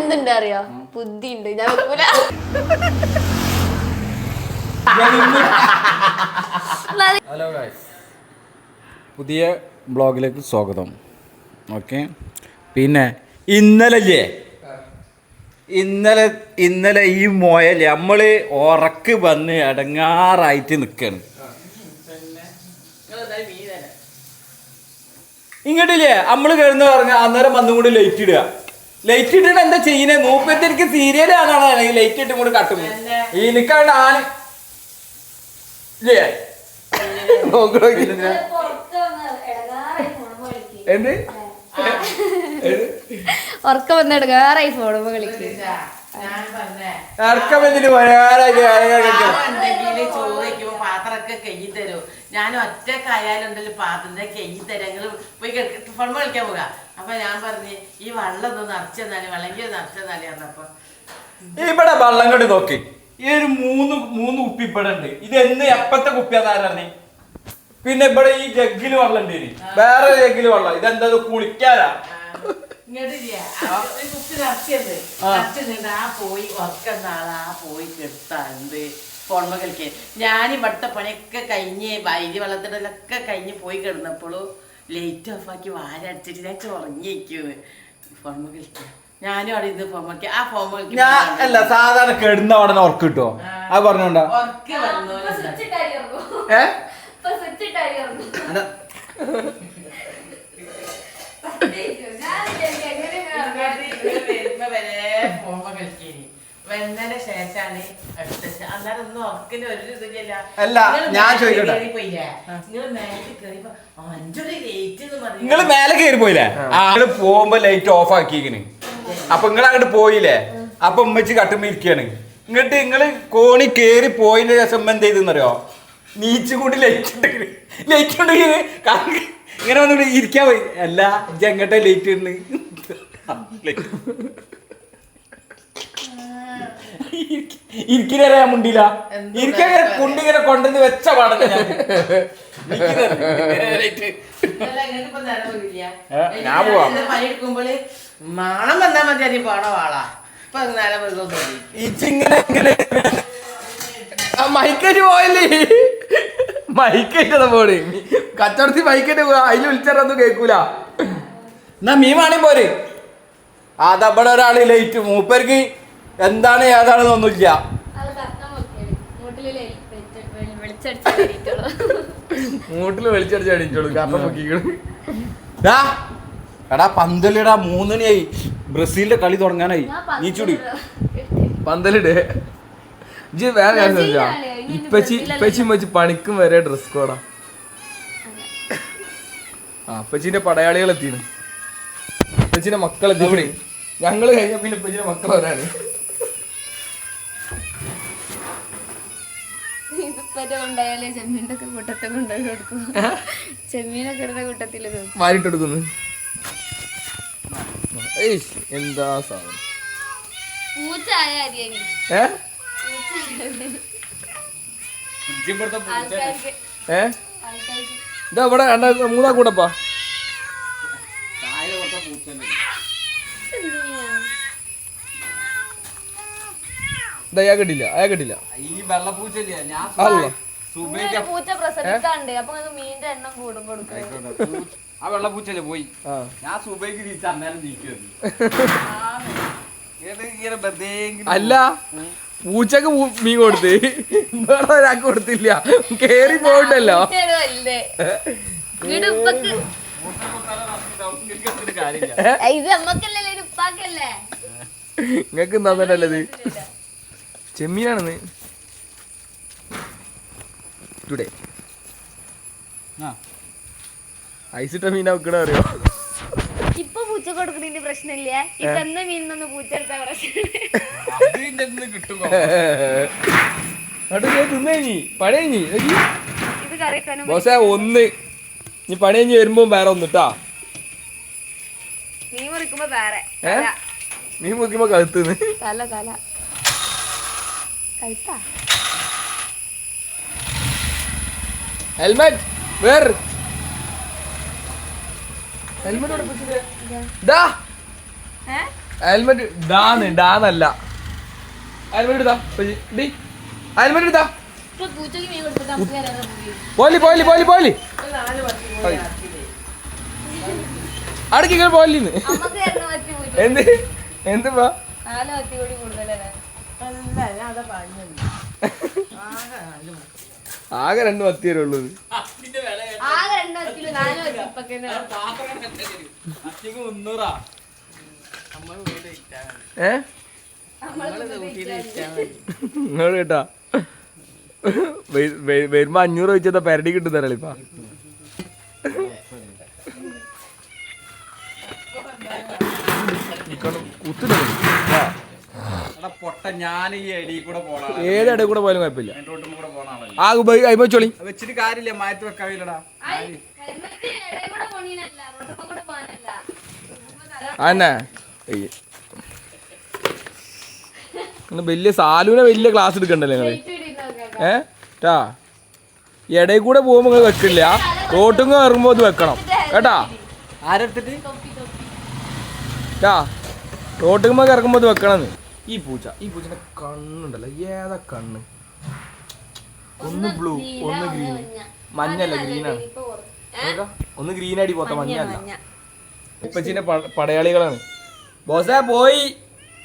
എന്തുണ്ട് അറിയോ ബുദ്ധി ഉണ്ട് ഞാൻ വെക്കൂല. ഹലോ ഗൈസ്, പുതിയ ബ്ലോഗിലേക്ക് സ്വാഗതം. ഓക്കെ, പിന്നെ ഇന്നലെ ഈ മോയല്ലേ നമ്മള് ഉറക്ക് വന്ന് അടങ്ങാറായിട്ട് നിൽക്കാണ്. ഇങ്ങോട്ടില്ലേ നമ്മള് കിടന്ന് പറഞ്ഞ അന്നേരം വന്നും കൂടി ലൈറ്റ് ഇടുക. ലൈറ്റ് ഇട്ടിട്ട് എന്താ ചെയ്യുന്നത്? മൂപ്പത്തിരിക്ക് സീരിയൽ ആണാണ് ഈ ലൈറ്റ് ഇട്ടും കൂടി കട്ടും. എനിക്കാണ്ട് ആന ഇല്ലേ എന്ത് ഉറക്കം വന്ന് എടുക്കാറായി ഫോണുമ്പോ കളിക്കും. പാത്രമൊക്കെ കയ്യിൽ തരും. ഞാൻ ഒറ്റക്കായാലുണ്ടല്ലോ പാത്രത്തിന്റെ കയ്യിൽ തരാം. നിങ്ങള് പോയി ഫോൺ കളിക്കാൻ പോകാ. അപ്പൊ ഞാൻ പറഞ്ഞു ഈ വെള്ളം ഒന്ന് നിറച്ചെന്നാല് വെള്ളെങ്കിൽ നിറച്ചെന്നാല് പറഞ്ഞപ്പോ ഇവിടെ വെള്ളം കണ്ടി നോക്കി. ഈ ഒരു മൂന്ന് കുപ്പി ഇവിടെ ഉണ്ട്. ഇത് എന്ന് എപ്പത്തെ കുപ്പിയാന്ന്. പിന്നെ ഇവിടെ ഈ ജഗ്ഗില് വെള്ളം ഉണ്ട്, വേറെ ജഗ്ഗില് വെള്ളം. ഇതെന്താ കുളിക്കാനാ? കുപ്പി നിറച്ചിട്ടുണ്ട്. ആ പോയി ഉറക്കം നാളാ പോയി കെടുത്താണ്ട് ഫോൺമ കളിക്കാൻ. ഞാൻ ഇവിടുത്തെ പണിയൊക്കെ കഴിഞ്ഞ് വൈദ്യ വെള്ളത്തിടലൊക്കെ കഴിഞ്ഞ് പോയി കിടന്നപ്പോഴും ലൈറ്റ് ഓഫാക്കി വാരടിച്ചിട്ട് ഞാൻ ഉറങ്ങിയിരിക്കുന്നു ഫോൺമ കളിക്കാൻ. ഞാനും അവിടെ ഇത് ഫോം കളിക്കാം. ആ ഫോം കളിക്കാൻ അല്ല സാധാരണ കിടന്ന ഉടനെ ഉറക്ക് കിട്ടോ? അത് പറഞ്ഞോണ്ടാ ഉറക്ക് വന്നു. ശേഷാണ് അന്നേരം ഒന്നും ഉറക്കിന് ഒരു ഇതില്ല. അല്ല ഞാൻ ചോദിക്കട്ടെ, നിങ്ങള് മേലെ കയറി പോയില്ലേ? നിങ്ങള് പോകുമ്പോ ലൈറ്റ് ഓഫ് ആക്കിയിരിക്കണ്. അപ്പൊ നിങ്ങൾ അങ്ങോട്ട് പോയില്ലേ? അപ്പൊ ഉമ്മച്ചി കട്ടുമ്പോ ഇരിക്കാണ്. ഇങ്ങോട്ട് നിങ്ങള് കോണി കേറി പോയതിന്റെ ശേഷം എന്ത് ചെയ്തെന്നറിയോ? നീച്ചും കൊണ്ട് ലൈറ്റ് ഉണ്ടെങ്കിൽ ഇങ്ങനെ വന്നിട്ട് ഇരിക്കാൻ പോയി. അല്ല എങ്ങട്ടെ ലൈറ്റ് ഉണ്ട് ഇരിക്കാൻ മുണ്ടില്ല. ഇരിക്കാൻ കുണ്ടിങ്ങനെ കൊണ്ടുവന്ന് വെച്ച പാടല്ലേ ഞാൻ പോവാം. പണിയെടുക്കുമ്പോള് മണം വന്നാ മതി. അതി പോണ വാളാ ഇപ്പൊ നേരം ഇങ്ങനെ മൈക്കേറ്റ് പോയല്ലേ? മൈക്കേറ്റതാ പോണ്. കച്ചവടത്തിൽ മൈക്കേറ്റ് പോവാ. അതിൽ വിളിച്ചാലൊന്നും കേൾക്കൂല. എന്നാ മീൻ വേണേ പോര്. അതവിടെ ഒരാള് ലൈറ്റ് മൂപ്പർക്ക് എന്താണ് ഏതാണെന്നൊന്നുമില്ല. മൂട്ടില് വെളിച്ചടിച്ച് അടിച്ചോളൂ. കാരണം നോക്കിക്കോളൂ. എടാ പന്തലിടാ, 3 മണിയായി. ബ്രസീലിന്റെ കളി തുടങ്ങാനായി. നീച്ചൂടി പന്തലിട്. ഇജ്ജ് വേറെ കാര്യം ചോദിച്ചാ, ഇപ്പച്ചി പണിക്കും വരെ ഡ്രസ് കോഡാ. ഇപ്പച്ചിന്റെ പടയാളികൾ എത്തിയാണ്. ഇപ്പച്ചിന്റെ മക്കൾ എത്തി. ഞങ്ങള് കഴിഞ്ഞ പിന്നെ ഇപ്പച്ചിന്റെ മക്കൾ വരാണ്. മാറിട്ടെടുക്കുന്നു. എന്താ സാധനം ഇതാ ഇവിടെ 3 കൂടപ്പാ. അയാ കിട്ടില്ല. ഈ വെള്ളപ്പൂച്ചല്ലേ പൂച്ച പ്രസവിക്കാണ്ട്. അപ്പൊ മീനിന്റെ എണ്ണം കൂടും കൊടുക്കും. ആ വെള്ളപ്പൂച്ചല്ലേ പോയി. ഞാൻ സുബൈക്ക് തിരിച്ച് അന്നേരം അല്ല പൂച്ചക്ക് മീൻ കൊടുത്ത് വേറെ ഒരാൾക്ക് കൊടുത്തില്ല. കേറി പോയിട്ടല്ലോ. നിങ്ങക്ക് എന്താന്നല്ലത് ചെമ്മീനാണെന്ന് ടുഡേ. ഐസിട്ട മീനാ വെക്കണ അറിയോ? ഇപ്പൊ പൂച്ച കൊടുക്കുന്നതിന്റെ പ്രശ്നമില്ല. ഇപ്പൊ എന്ന മീനൊന്ന് പൂച്ച എടുത്ത പ്രശ്നം കിട്ടും. പണിയഞ്ഞി ഇത് കറിക്കാനും ബോസേ ഒന്ന്. നീ പണിയഞ്ഞി വരുമ്പോ വേറെ ഒന്നിട്ടാ. മീൻ മുറിക്കുമ്പോ വേറെ മീൻ മുറിക്കുമ്പോ കഴുത്തുന്ന് തല കഴുത്താ. ഹെൽമെറ്റ് വേറെ ഹെൽമെറ്റ് ഹെൽമെറ്റ് ഡാന്നല്ല ഹെൽമെറ്റ് എടുത്താ ഹെൽമെറ്റ് എടുത്താ ഇപ്പൊ പൂച്ചയ്ക്ക് മീൻ കൊടുത്തിട്ട് നമുക്ക് വരാതെ പോലി അടക്കി പോലിന്ന് നമുക്ക് തരുന്ന പറ്റി പൂച്ച എന്ത് എന്തുവാ 4 പത്തി കൂടി കൂടുതലല്ലേ അല്ല ഞാൻ അതാ പറഞ്ഞത് ആകെ 2 മത്തി വരെ ഉള്ളത് ആകെ 2 പത്തില് 4 പത്തി ഇപ്പൊക്കെ നിങ്ങൾ കേട്ടാ വരുമ്പോ 500 വെച്ചാ പെരടി കിട്ടുന്നറിയിപ്പ പൊട്ട ഞാൻ ഈ എടി കൂടെ പോണാ ഏത് ഇടയിൽ കൂടെ പോയാലും കുഴപ്പമില്ല റോട്ടും കൂടെ പോണാളല്ലേ ആ വെച്ചോളി വെച്ചിട്ട് കാര്യമില്ല മാറ്റി വെക്കാവില്ലടാ അതന്നെ വലിയ സാലൂനെ വലിയ ക്ലാസ് എടുക്കണ്ടല്ലേ നിങ്ങള് ട്ടാ ഇടയിൽ കൂടെ പോകുമ്പോ നിങ്ങൾ വെക്കില്ല റോട്ടും കയറുമ്പോ ഇത് വെക്കണം കേട്ടാ ആരെടുത്തിട്ട് ട്ടാ റോട്ടുമ്പോ ഇറങ്ങുമ്പോ ഇത് വെക്കണമെന്ന് ഈ പൂച്ചന്റെ കണ്ണുണ്ടല്ലോ ഏതാ കണ്ണ് ഒന്ന് ബ്ലൂ ഒന്ന് ഗ്രീൻ മഞ്ഞല്ല ഗ്രീനാണ് ഒന്ന് ഗ്രീൻ അടി പോത്ത മഞ്ഞല്ല ഇപ്പച്ചിന്റെ പടയാളികളാണ് ബോസേ പോയി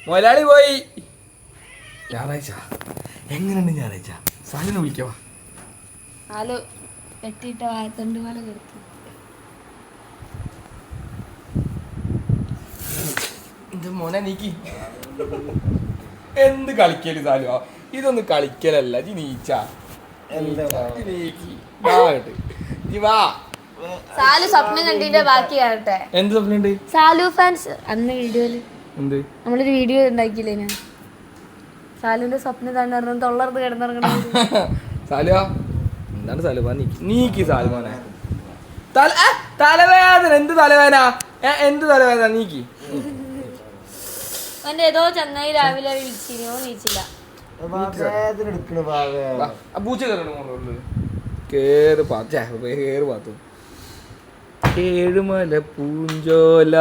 മുതലാളി പോയി ഞായറാഴ്ച എങ്ങനെയുണ്ട് ഞായറാഴ്ച സാലിനെ വിളിക്കവാ വെട്ടിയിട്ട വാഴത്തണ്ട് പോലെ കിടക്കും മോനെ നീക്കി എന്ത് കളിക്കല് സാലുവാ ഇതൊന്നും കളിക്കലല്ല ജി നീച്ച സാലു സ്വപ്നം കണ്ടിന്റെ ബാക്കി ആകട്ടെ എന്ത് സ്വപ്നം സാലു ഫാൻസ് അന്ന് വീഡിയോയില് എന്ത് നമ്മളൊരു വീഡിയോ ഉണ്ടാക്കിയില്ലേ ഞാൻ സാലുവിന്റെ സ്വപ്നം തന്നെ തൊള്ളർന്ന് കിടന്നിറങ്ങണം സാലുവാ എന്താണ് സാലുവാ നീക്കി സാലുവാനെ തലവേദന എന്ത് തലവേദന നീക്കി അവന്റെ ഏതോ ചങ്ങായി രാവിലെ വിളിച്ചിനോ നീച്ചില്ല പൂച്ച കേറ് പാത്തു ഏഴുമല പൂഞ്ചോല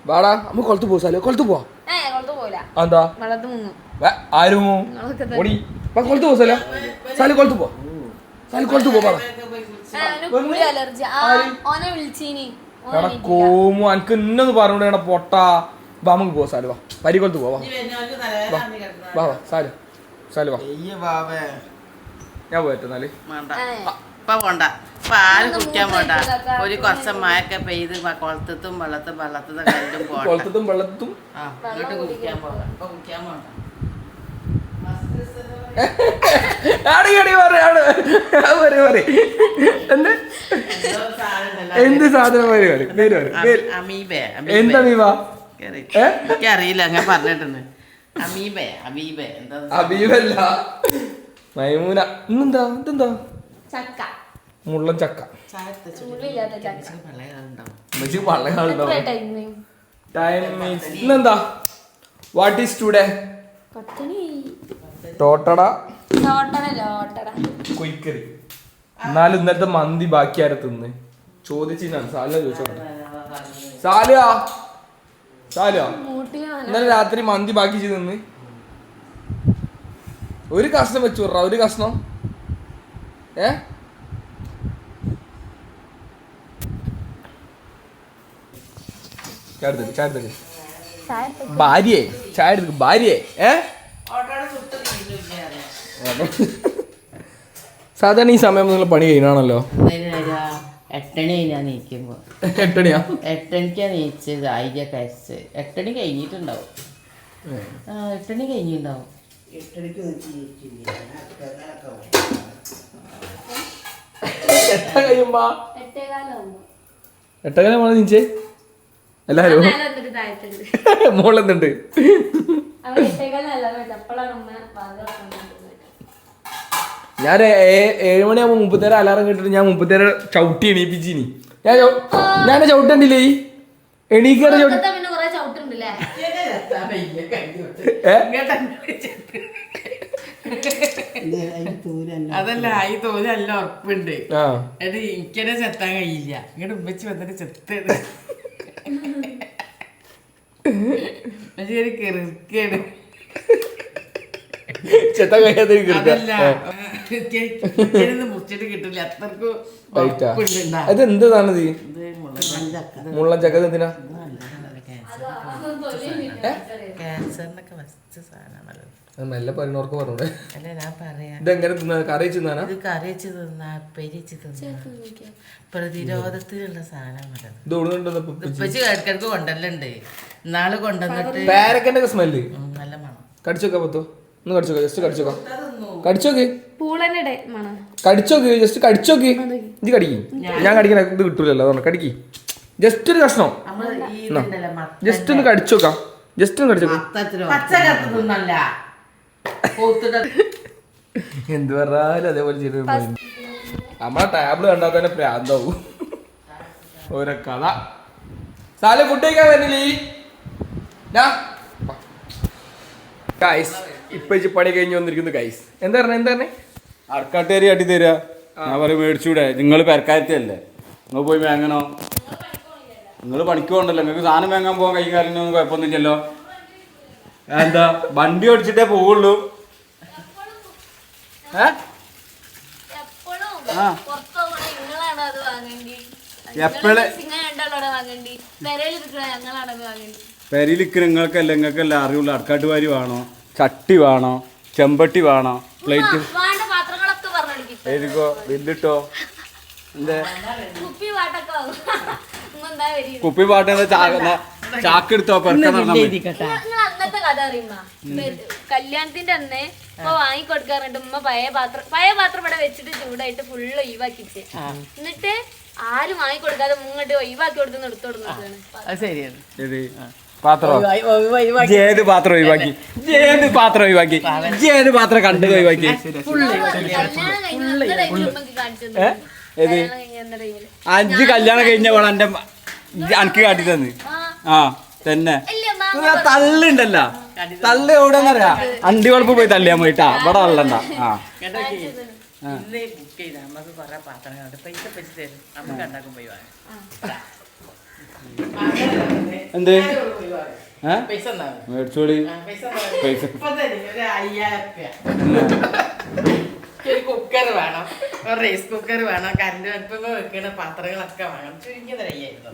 വാടാ നമ്മ കൊളത്ത് പോ സാലോ കൊളത്ത് പോവാ എന്താ ആരും ഓടി കൊളത്ത് പോ സാലോ കൊളത്ത് പോ അലർജി ഓനെ വിളിച്ചീനി കോമു അനക്ക് ഇന്നൊന്ന് പറഞ്ഞൂടെ പൊട്ട വാ നമുക്ക് പോവാ സാലു വാ പരികൊളത്ത് പോവാ വാ സാലു വാ ഞാൻ പോയിട്ട് എന്നാല് ഇപ്പൊ പോണ്ട പാല് കുടിക്കാൻ പോണ്ട ഒരു കുറച്ച് മഴയൊക്കെ പെയ്ത് കൊളത്തും വെള്ളത്തും കല്ലും കൊളത്തും വെള്ളത്തും അങ്ങോട്ട് കുടിക്കാൻ പോകാം ഇപ്പൊ കുടിക്കാൻ പോണ്ട എന്ത് സാധനം എനിക്കറിയില്ല ഞാൻ പറഞ്ഞിട്ടുണ്ട് അബീബല്ല മൈമൂന ഇന്നെന്താ ഇതെന്താ ചക്ക മുള്ളൻ ചക്ക ഇന്നെന്താ വാട്ട് ഈസ് ടുഡേ ടോട്ടട കൊയ്ക്കറി എന്നാലും ഇന്നലത്തെ മന്തി ബാക്കി ആരെ തിന്ന് ചോദിച്ചാണ് സാലിനെ ചോദിച്ചോട്ടെ സാലിയാ ഇന്നലെ രാത്രി മന്തി ബാക്കി ചെയ്ത് നിന്ന് ഒരു കഷ്ണം വെച്ചു വിടറ ഒരു കഷ്ണം ഭാര്യയെ ചായ എടുക്ക് ഭാര്യയെ സാധാരണ ഈ സമയം നിങ്ങൾ പണി കഴിഞ്ഞാണല്ലോ 8 മണി ഞാൻ നീക്കുമ്പോ 8 മണിയാ 8 മണിക്കാ നീച്ചത് ആയിരം കഴിച്ച് 8 മണി കഴിഞ്ഞിട്ടുണ്ടാവും 8 മണി കഴിഞ്ഞിട്ടുണ്ടാവും 8 നീച്ചേ എല്ലാരും മോളെന്തുണ്ട് ഞാൻ 7 മണിയാകുമ്പോ 37 അലാറം കേട്ടിട്ട് ഞാൻ 37 ചവിട്ടി എണീപ്പിച്ചിനി ഞാൻ ചവിട്ടണ്ടില്ലേ ഈ എണീക്കാറ് അതല്ല ഈ തോല് നല്ല ഉറപ്പുണ്ട് എന്നിട്ട് എനിക്കെന്നെ ചെത്താൻ കഴിയില്ല ഇങ്ങോട്ട് ഉമ്മച്ചി വന്നിട്ട് ചെത്തേണ് കിറുക്കാണ് ചെത്താൻ കഴിയാതെ അതല്ല മുറിച്ചിട്ട് കിട്ടില്ല അത്രക്കും ഉറപ്പുണ്ട്. അത് എന്താണ് മുള്ളൻ ചക്ക എന്തിനാ ക്യാൻസറിനൊക്കെ ഫസ്റ്റ് സാധനമാണല്ലോ. മെല്ലെ പറയുന്നവർക്ക് പറഞ്ഞൂടെ അല്ല ഞാൻ പറയാം, ഇതെങ്ങനെ തിന്നാ കറി വെച്ച് തിന്നാനാ ഇത് കറി വെച്ച് തിന്നാ പെരിച്ച് തിന്നാ പ്രതിരോധത്തിനുള്ള സാധനമാണ്. ഇത് ഓടുന്നുണ്ടോ ഇപ്പച്ചി ഇടയ്ക്കിടക്ക് കൊണ്ടല്ലുണ്ട്. ഇന്നാള് കൊണ്ടുവന്നിട്ട് പേരക്കന്റെ ഒക്കെ സ്മെല്ല് നല്ല മണം. കടിച്ചോക്കാ പത്തോ ഒന്ന് കടിച്ചോക്കാം ജസ്റ്റ് കടിച്ചോക്കാം കടിച്ചോക്ക് പൂളന്റെ മണം കടിച്ചോക്ക് ജസ്റ്റ് കടിച്ചോക്ക് ഇത് കടിക്കും ഞാൻ കടിക്കണ ഇത് കിട്ടൂലല്ലോ അതുകൊണ്ട് കടിക്ക് ജസ്റ്റ് ഒരു കഷ്ണം നമ്മള് ഈ ഇതുണ്ടല്ലോ മത്തന്റെ ജസ്റ്റ് ഒന്ന് കടിച്ചോക്കാം ജസ്റ്റ് ഒന്ന് കടിച്ചോക്കാം പച്ചക്കത്ത് തിന്നല്ല പോത്തിട്ട് എന്ത് പറഞ്ഞാലും അതേപോലെ ചെയ്ത് നമ്മളെ ടാബിള് കണ്ടാൽ തന്നെ പ്രാന്താവും ഓരോ കഥ സാല ഫുഡ് കഴിക്കാൻ വരുന്നില്ലേ ഗൈസ് ഇപ്പൊ പണി കഴിഞ്ഞ് വന്നിരിക്കുന്നു ഗൈസ് എന്താ പറഞ്ഞേ അടക്കാട്ടേരി കാട്ടി തരാ ഞാൻ പറയും മേടിച്ചൂടെ? നിങ്ങൾ പെരക്കാരത്തല്ലേ, നിങ്ങൾ പോയി വാങ്ങണോ? നിങ്ങൾ പണിക്ക് പോകണ്ടല്ലോ, നിങ്ങൾക്ക് സാധനം വാങ്ങാൻ പോകാൻ കൈ കാലിനൊന്നും കുഴപ്പമൊന്നുമില്ലല്ലോ. എന്താ വണ്ടി ഓടിച്ചിട്ടേ പോവുള്ളൂ? പെരയിലിക്ക് നിങ്ങൾക്കല്ല അറിയുള്ളൂ. അടക്കാട്ട് വാരി വേണോ, ചട്ടി വേണോ, ചെമ്പട്ടി വേണോ, പ്ലേറ്റ് എഴുതിക്കോ, ബില്ലിട്ടോ. എന്തേ കുപ്പി പാട്ട് ചാക്ക് എടുത്തോ പെരക്കാൻ അന്നത്തെ കഥ അറിയുമ്പോ കല്യാണത്തിന്റെ അന്ന് ഇപ്പൊ വാങ്ങിക്കൊടുക്കാറുണ്ട് ഉമ്മ പഴയ പാത്രം ഇവിടെ വെച്ചിട്ട് ചൂടായിട്ട് ഫുള്ള് ഒഴിവാക്കിച്ച് എന്നിട്ട് ആരും വാങ്ങിക്കൊടുക്കാതെ മുങ്ങോട്ട് ഒഴിവാക്കി കൊടുത്ത് എടുത്തോടുന്നതാണ്. പാത്രം ഏത് പാത്രം ഒഴിവാക്കി, ഏത് പാത്രം ഒഴിവാക്കി, ഏത് പാത്രം കണ്ടു ഒഴിവാക്കി? ഏത് 5 കല്യാണം കഴിഞ്ഞ പോലെ എന്റെ എനിക്ക് കാട്ടി തന്ന്. ആ തന്നെ തള്ളുണ്ടല്ലോ, തള്ളു എവിടെന്നറിയാ അണ്ടി വളപ്പ് പോയി തള്ളിയാൻ പോയിട്ടാ ഇവിടെ തള്ളണ്ട. ആ ഇന്ന് ബുക്ക് ചെയ്താ നമുക്ക് കൊറേ പാത്രങ്ങളുണ്ട്, പൈസ പൈസ തരും, നമുക്ക് ഉണ്ടാക്കും പോയി വാങ്ങാം. എന്ത് പൈസ മേടിച്ചോളി പൈസ. ഒരു കുക്കർ വേണം, ഒരു റൈസ് കുക്കർ വേണം, കറണ്ട് അടുപ്പ് വെക്കുന്ന പാത്രങ്ങളൊക്കെ വേണം. ചുരുങ്ങിയത് 5000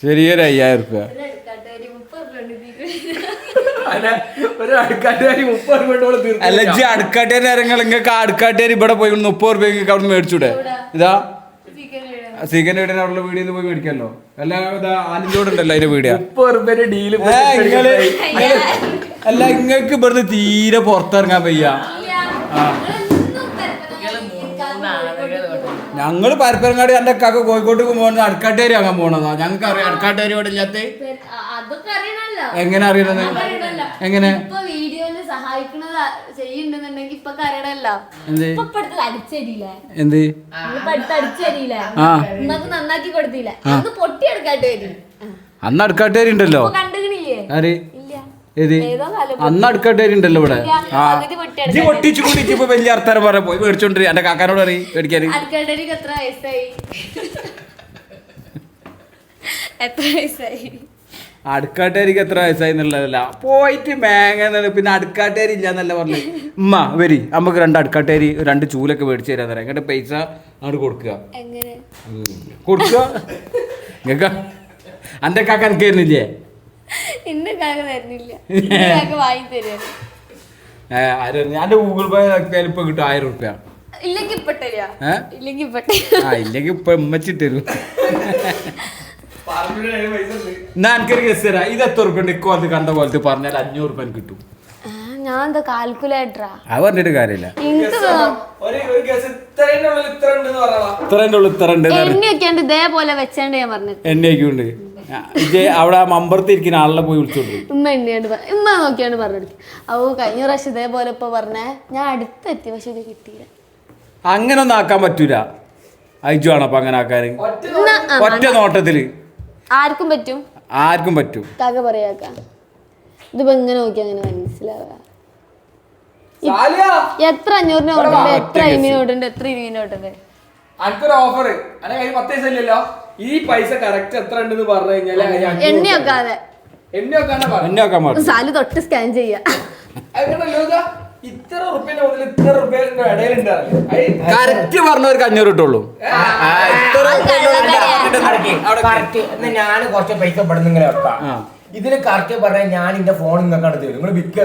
ചെറിയൊരു 5000 രൂപ. ഒരു അടുക്കാട്ടുകാരി 30 രൂപ അല്ല ജി അടുക്കാട്ടേരി ഇറങ്ങൾ നിങ്ങൾക്ക് അടുക്കാട്ടേരി ഇവിടെ പോയി 30 രൂപയ്ക്ക് അവിടെ മേടിച്ചൂടെ? ഇതാ ചിക്കൻ വീടിന് അവിടെ വീടിൽ പോയി മേടിക്കല്ലോ. അല്ല ഇതാ ആലിഞ്ചോടുണ്ടല്ലോ അതിന്റെ വീഡിയോ 30 രൂപ ഡീല്. അല്ല നിങ്ങൾക്ക് ഇവിടുന്ന് തീരെ പുറത്തിറങ്ങാൻ വയ്യ. ഞങ്ങള് പരപ്പരങ്ങാടി എന്റെ കാക്ക കോഴിക്കോട്ടേക്ക് പോകുന്നത് അടുക്കാട്ടേരി വാങ്ങാൻ പോണതാ. ഞങ്ങൾക്ക് അറിയാം അടുക്കാട്ടേരി ഇവിടെ ഇല്ലാത്ത. എങ്ങനെ അറിയണത്? എങ്ങനെ എന്ത് നന്നാക്കി കൊടുത്തില്ല പൊട്ടി എടുക്കാട്ട് അന്ന് അടുക്കാട്ടേരി ഉണ്ടല്ലോ. ആര് ഏത് അന്ന് അടുക്കാട്ടേരി ഉണ്ടല്ലോ ഇവിടെ. ആ ഇജ്ജ് പൊട്ടിച്ചു കൂട്ടിച്ച് ഇപ്പൊ വലിയ അർത്ഥം പറയാൻ പോയി മേടിച്ചോണ്ട് എന്റെ കാക്കാനോട് അറിയും മേടിക്കാൻ. അടുക്കാട്ടേരിക്ക് എത്ര വയസ്സായി എന്നുള്ളതല്ല പോയിട്ട് മേങ്ങ. പിന്നെ അടുക്കാട്ടേരി ഇല്ല എന്നല്ല പറഞ്ഞത്. ഉമ്മ വരി നമുക്ക് 2 അടുക്കാട്ടേരി 2 ചൂലൊക്കെ മേടിച്ചു തരാൻ തരാം. എന്നിട്ട് പൈസ അങ്ങോട്ട് കൊടുക്കുക. നിങ്ങൾക്ക് എന്റെ കാക്ക എനിക്ക് തരുന്നില്ലേ? എന്റെ ഗൂഗിൾ പേ ഇപ്പൊ കിട്ടും 1000 രൂപ. ഇല്ലെങ്കി ഇപ്പൊ ഉമ്മച്ചിട്ട് തരും. എന്നാ എനിക്കൊരു ഗസ് തരാം. ഇത് എത്ര രൂപ ഉണ്ട്? ഇക്കോലത്ത് കണ്ട പോലത്തെ പറഞ്ഞാൽ 500 രൂപ കിട്ടും. ഞാൻ എന്താ കാൽക്കുലേറ്ററാ? അത് പറഞ്ഞിട്ട് കാര്യമില്ല. എണ്ണയൊക്കെയുണ്ട് ഇതേപോലെ വെച്ചാണ്ട് ഞാൻ പറഞ്ഞത്. എണ്ണയൊക്കെയുണ്ട്. അവിടെ മമ്പറത്ത് ഇരിക്കുന്ന ആളെ പോയി വിളിച്ചോണ്ട് ഉമ്മ എണ്ണയാണ്ട് ഉമ്മ നോക്കിയാണ്ട് പറഞ്ഞെടുക്കും. ഓ കഴിഞ്ഞ പ്രാവശ്യം ഇതേപോലെ ഇപ്പൊ പറഞ്ഞേ ഞാൻ അടുത്തെത്തി പക്ഷെ ഇത് കിട്ടിയില്ല. അങ്ങനെ ഒന്നും ആക്കാൻ പറ്റൂല. അയച്ചു വേണം അപ്പൊ അങ്ങനെ ആക്കാൻ. ഒറ്റ നോട്ടത്തില് ആർക്കും പറ്റും, ആർക്കും പറ്റും. കാക്ക പറയാക്ക ഇതിപ്പോ എങ്ങനെ നോക്കി അങ്ങനെ മനസ്സിലാവുക? എത്ര 500 നോട്ടുണ്ട്, എത്ര 50 നോട്ടുണ്ട്, എത്ര 20 നോട്ടുണ്ട്? അനക്കൊരു ഓഫർ അല്ലെ കയ്യിൽ 10 പൈസ ഇല്ലല്ലോ. ഈ പൈസ കറക്റ്റ് എത്ര ഉണ്ടെന്ന് പറഞ്ഞു കഴിഞ്ഞാല് എണ്ണയൊക്കാതെ സാലു തൊട്ട് സ്കാൻ ചെയ്യാ. ഇത്ര റുപ്യന്റെ മുതൽ ഇത്ര റുപ്യന്റെ ഇടയിലുണ്ടാവില്ല. കറക്റ്റ് പറഞ്ഞവർക്ക് 500 കിട്ടുള്ളൂ. ഞാൻ കുറച്ച് പൈസ ഇവിടെ നിന്ന് ഇങ്ങനെ വെക്കാം. ഇതിന് കറക്റ്റ് പറഞ്ഞാൽ ഞാൻ എന്റെ ഫോൺ നിങ്ങൾക്കാണ് തരും. നിങ്ങൾ വിൽക്കോ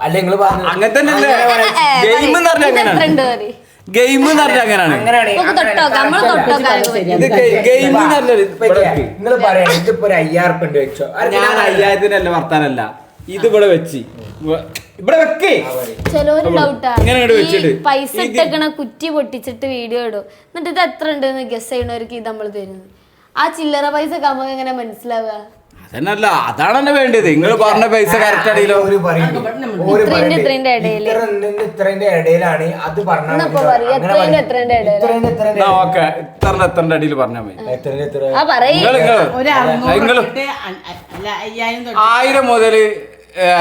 അല്ല നിങ്ങൾ അങ്ങനെ തന്നെ ഗെയിം എന്ന് പറഞ്ഞാൽ അങ്ങനെയാണ്. ഗെയിം എന്ന് പറഞ്ഞാൽ അങ്ങനെയാണ്. ഇത് ഗെയിം നിങ്ങൾ പറയണേ ഇതിപ്പോ ഒരു 5000 ഉണ്ട് വെച്ചോ. ഞാൻ 5000-ന്റെ വർത്താനല്ല, ഇത് ഇവിടെ വെച്ച് ഇവിടെ വെക്കേ ചിലവര് ഡൗട്ടാ ഇങ്ങനെ വെച്ചിട്ട് പൈസ ഇട്ടേക്കണ കുറ്റി പൊട്ടിച്ചിട്ട് വീഡിയോ ഇടും. എന്നിട്ട് ഇത് എത്ര ഉണ്ടെന്ന് ഗസ് ചെയ്യണവർക്ക് ഇത് നമ്മൾ തരുന്നത്. ആ ചില്ലറ പൈസ നമുക്ക് എങ്ങനെ മനസ്സിലാവുക? അതന്നല്ല, അതാണ് എന്നെ വേണ്ടത്. നിങ്ങൾ പറഞ്ഞ പൈസ കറക്റ്റ് അടിയിലോ ഇത്രേന്റെ ഇടയിലാണ് അത് പറഞ്ഞാൽ എത്രന്റെ അടിയിൽ പറഞ്ഞാൽ മതി. 1000 മുതൽ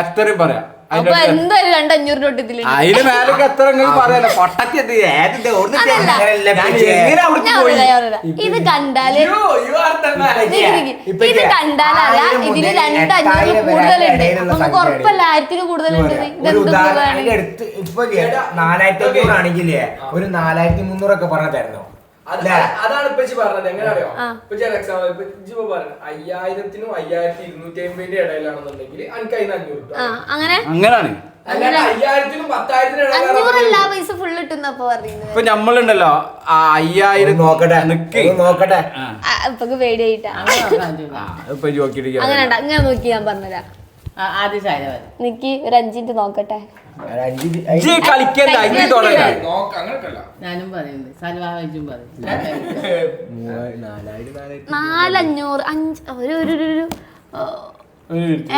എത്രയും പറയാം. അപ്പൊ എന്തായാലും 200-500 നോട്ട് ഇതില് അതിന് മേലൊക്കെ എത്ര പറയാലോ. പൊട്ടത്തി ഇത് കണ്ടാല് ഇത് കണ്ടാലറിയാം ഇതില് 200-500 കൂടുതലുണ്ട്. നമുക്ക് ഉറപ്പല്ല 1000 കൂടുതലുണ്ട്. ഇപ്പൊ 4500 ആണെങ്കിലേ ഒരു 4300 ഒക്കെ പറഞ്ഞ തരണോ? അതാണ് ഇപ്പച്ചി പറഞ്ഞത്. എങ്ങനെയാണോ ഇപ്പച്ചി എക്സാമ്പിൾ ഇപ്പൊ പറഞ്ഞത് 5000-നും 5250 ഇടയിലാണെന്നുണ്ടെങ്കിൽ എനിക്ക് അതിന് 500 കിട്ടും. അങ്ങനെയാണ്. അല്ലാണ്ട് 5000-നും 10,000-നും അഞ്ഞൂറല്ല പൈസ ഫുള്ള് കിട്ടുന്നപ്പോ പറയുന്നത്. ഇപ്പൊ നമ്മളുണ്ടല്ലോ 5000 നോക്കട്ടെ നോക്കട്ടെ ഇപ്പൊ പേടിയായിട്ടാ. ഇപ്പൊ നോക്കിയിട്ട് അങ്ങനെ ഇങ്ങനെ നോക്കി ഞാൻ പറഞ്ഞുതരാം. നിക്ക് ഒരു 5 മിനിറ്റ് നോക്കട്ടെ. കളിക്കല്ല ഞാനും പറയുന്നത് 400-500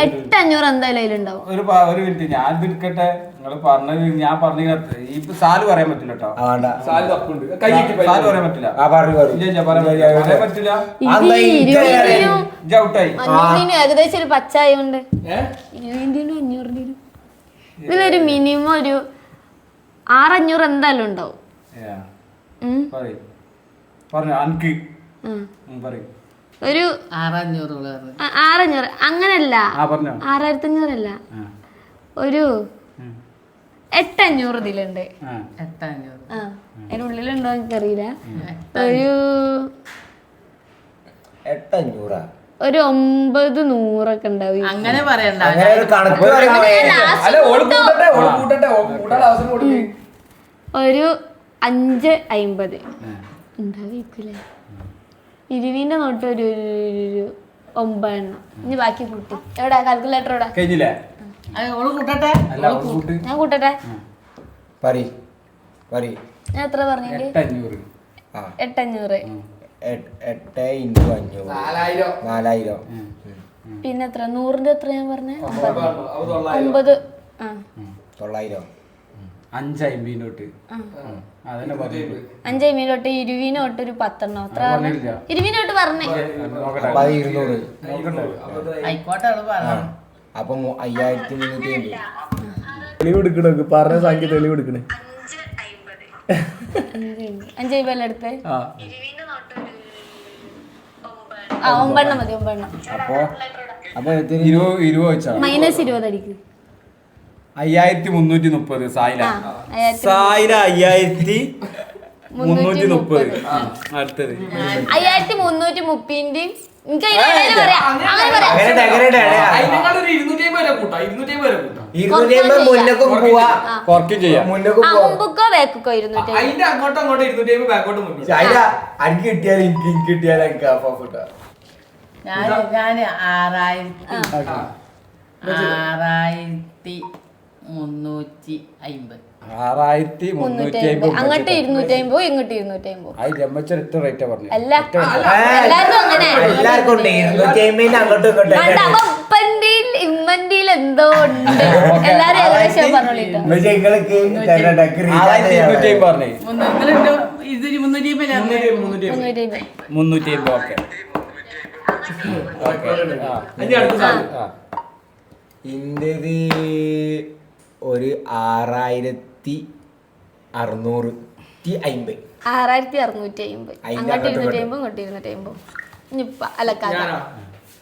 800 എന്തായാലും അതിലുണ്ടാവും. ഒരു മിനിറ്റ് ഞാൻ എടുക്കട്ടെ. നിങ്ങൾ പറഞ്ഞത് ഞാൻ പറഞ്ഞ ഇപ്പൊ സാല് പറയാൻ പറ്റില്ല കേട്ടോ. സാല് തപ്പുണ്ട്. സാല് പറയാൻ പറ്റില്ല. പറയാൻ പറ്റില്ല. ഔട്ടായി. 500-ന് ഏകദേശം ഒരു പച്ചായുണ്ട്. 20-നും 500-നും ഇതിലൊരു മിനിമം ഒരു 600-500 എന്തായാലും ഉണ്ടാവും. പറഞ്ഞു അനക്ക് ഒരു 600 അങ്ങനല്ല, 6500 അല്ല, ഒരു 800 ഇതിലുണ്ട്. അതിനുള്ളിലുണ്ടോ എനിക്കറിയില്ല. ഒരു 800 ഒരു 900 ഒക്കെ ഉണ്ടാവും. അങ്ങനെ പറയണ്ട. ഒരു 550 ഉണ്ടാവില്ലേ. 20-ന്റെ നോട്ട് ഒരു 9 ഇനി ബാക്കി കൂട്ടി. എവിടെ കാൽക്കുലേറ്റർ എവിടെ? കഴിഞ്ഞില്ലേ? ഞാൻ കൂട്ടട്ടെ. ഞാൻ എത്ര പറഞ്ഞിട്ട് 800 4000 പിന്നെ എത്ര 100-ന്റെ എത്ര ഞാൻ പറഞ്ഞേ? 9 900 550 നോട്ട്. 550 തൊട്ട് 20 തൊട്ട് ഒരു 10 എത്ര 20 തൊട്ട് പറഞ്ഞേ. ആയിക്കോട്ടെ അപ്പൊ 5350 തെളിവെടുക്കണ പറഞ്ഞ സംഖ്യ തെളിവെടുക്കണേ. 550 എടുത്ത് 9 മതി. 9 മൈനസ് 20 അടിക്കും. 5330. സായില 5330. അടുത്തത് 5330. എനിക്ക് കുറയ്ക്കും ചെയ്യാം. മുമ്പുക്കോ വേക്കോ 250. അതിന്റെ അങ്ങോട്ടും അങ്ങോട്ടും 250 ബാക്കോട്ട് മുന്നോട്ട്. എനിക്ക് കിട്ടിയാലും എനിക്ക് കിട്ടിയാലും എനിക്ക് ഹാഫ് ഓഫ് കിട്ടാം. ഞാൻ 6350. അങ്ങോട്ട് 250 ഇങ്ങോട്ട് 250. റേറ്റാ പറഞ്ഞു. അല്ല എല്ലാവർക്കും അങ്ങനെ. ഇമ്മന്റിയിൽ എന്തോ ഉണ്ട്. എല്ലാരും ഏകദേശം പറഞ്ഞോളിട്ടോ. 350. ഇന്റേത് ഒരു 6650 6650 അങ്ങോട്ട് 250 ഇങ്ങോട്ട് 250 ഇനിയിപ്പ അലക്കാത്ത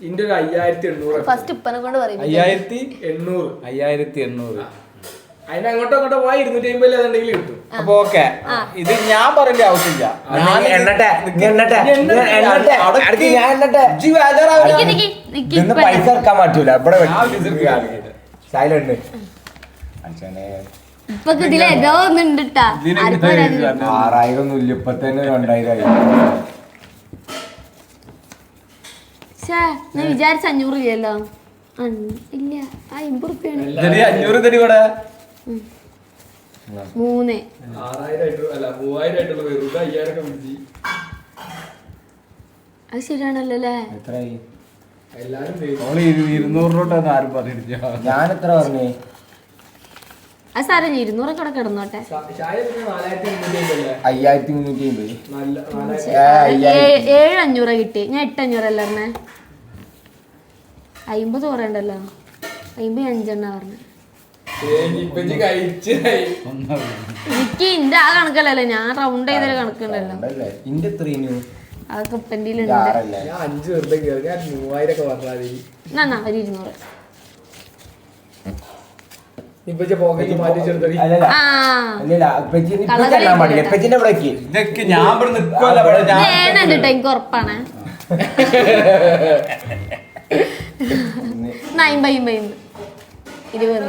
ഇന്റെ ഒരു 5800 ഫസ്റ്റ് ഇപ്പനെ കൊണ്ട് പറയും 5800 അതിന് അങ്ങോട്ടോ അങ്ങോട്ടോ പോയി 250 അതുണ്ടെങ്കിൽ കിട്ടും. അപ്പൊ ഓക്കെ ഇത് ഞാൻ പറയേണ്ട ആവശ്യമില്ല. പൈസ ഇറക്കാൻ പറ്റൂല ഇവിടെ സൈലന്റ് ഇപ്പൊ ഇതിൽ ഏതോ ഒന്നുണ്ട് 6000 ഒന്നുമില്ല ഇപ്പൊ തന്നെ 2000 ഞാൻ വിചാരിച്ച 500 ഇല്ലല്ലോ ഇല്ല 50 റുപ്യാണ് 500 തരി ഇവിടെ 3 3000 വെറുതെ 5000 വിളിച്ച് അത് ശരിയാണല്ലോ അല്ലേ എത്രയായി എല്ലാരും 200 രൂപ ആരും പറഞ്ഞിട്ടില്ല. ഞാൻ എത്ര പറഞ്ഞേ അത് സാരം 200 കട കിടന്നോട്ടെ 5350 7,500 കിട്ടി ഞാൻ 8,500 അല്ലേ പറഞ്ഞേ 50 പറയണ്ടല്ലോ 55 പറഞ്ഞ എനിക്ക് ഇന്റെ ആ കണക്കല്ലല്ലോ ഞാൻ റൗണ്ട് ചെയ്തൊരു കണക്കുണ്ടല്ലോ ഇന്റെ എത്രയും അതൊക്കെ ഇപ്പൻ്റെ ഉണ്ട് ഞാൻ 5 വെറുതെ കയറി ഞാൻ 3000 ഒക്കെ പറഞ്ഞാൽ എന്നാ ഒരു 200 ഇപ്പൊ പോക്കറ്റ് മാറ്റി ചെറുതടി ഇതൊക്കെ ഞാൻ ഇവിടെ നിൽക്കുമല്ലോ ഇവിടെ ഞാൻ വേണുണ്ട് കേട്ടോ എനിക്ക് ഉറപ്പാണ് 20